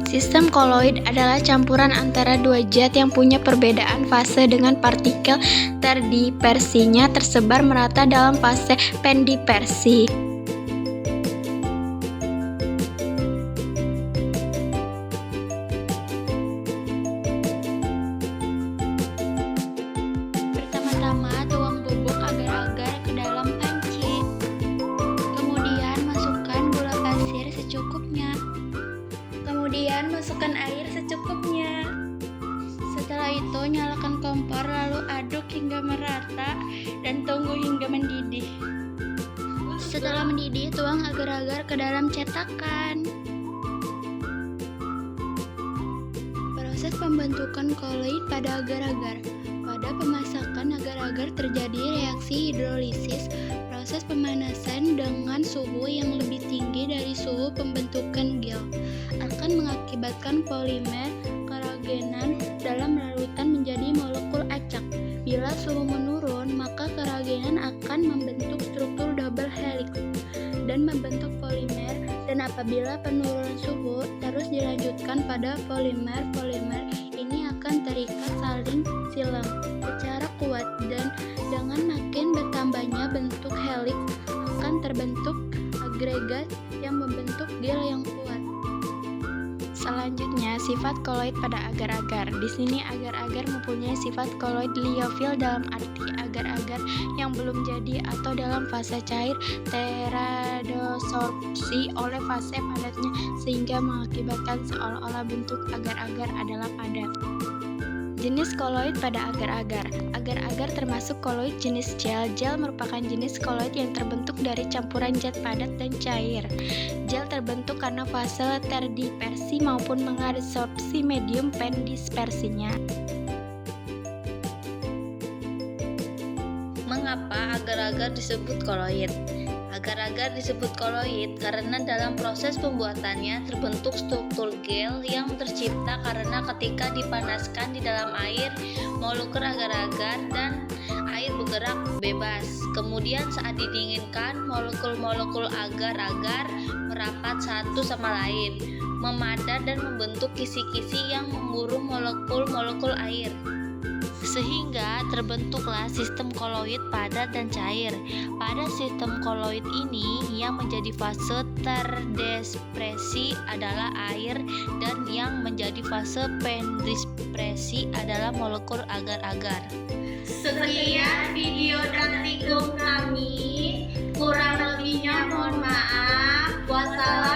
Sistem koloid adalah campuran antara dua zat yang punya perbedaan fase dengan partikel terdispersinya tersebar merata dalam fase pendispersi. Pertama-tama tuang bubuk agar-agar ke dalam panci. Kemudian masukkan gula pasir secukupnya. Kemudian masukkan air secukupnya. Setelah itu nyalakan kompor lalu aduk hingga merata dan tunggu hingga mendidih. Setelah mendidih tuang agar-agar ke dalam cetakan. Proses pembentukan koloid pada agar-agar. Pada pemasakan agar-agar terjadi reaksi hidrolisis, proses pemanasan dengan suhu yang lebih tinggi dari suhu pembentukan gel akan mengakibatkan polimer keragenan dalam larutan menjadi molekul acak. Bila suhu menurun, maka keragenan akan membentuk struktur double helix dan membentuk polimer, dan apabila penurunan suhu terus dilanjutkan pada polimer ini akan terikat saling silang secara kuat, dan dengan makin bertambahnya bentuk helix akan terbentuk agregat yang membentuk gel yang kuat. Selanjutnya, sifat koloid pada agar-agar. Di sini agar-agar mempunyai sifat koloid liofil dalam arti agar-agar yang belum jadi atau dalam fase cair teradesorpsi oleh fase padatnya sehingga mengakibatkan seolah-olah bentuk agar-agar adalah padat. Jenis koloid pada agar-agar. Agar-agar termasuk koloid jenis gel. Gel merupakan jenis koloid yang terbentuk dari campuran zat padat dan cair. Gel terbentuk karena fase terdispersi maupun mengadsorpsi medium pendispersinya. Mengapa agar-agar disebut koloid? Agar-agar disebut koloid karena dalam proses pembuatannya terbentuk struktur gel yang tercipta karena ketika dipanaskan di dalam air, molekul agar-agar dan air bergerak bebas. Kemudian saat didinginkan, molekul-molekul agar-agar merapat satu sama lain, memadat dan membentuk kisi-kisi yang mengurung molekul-molekul air. Sehingga terbentuklah sistem koloid padat dan cair. Pada sistem koloid ini yang menjadi fase terdispersi adalah air dan yang menjadi fase pendispersi adalah molekul agar-agar. Sekian video praktikum kami, kurang lebihnya mohon maaf. Wassalam.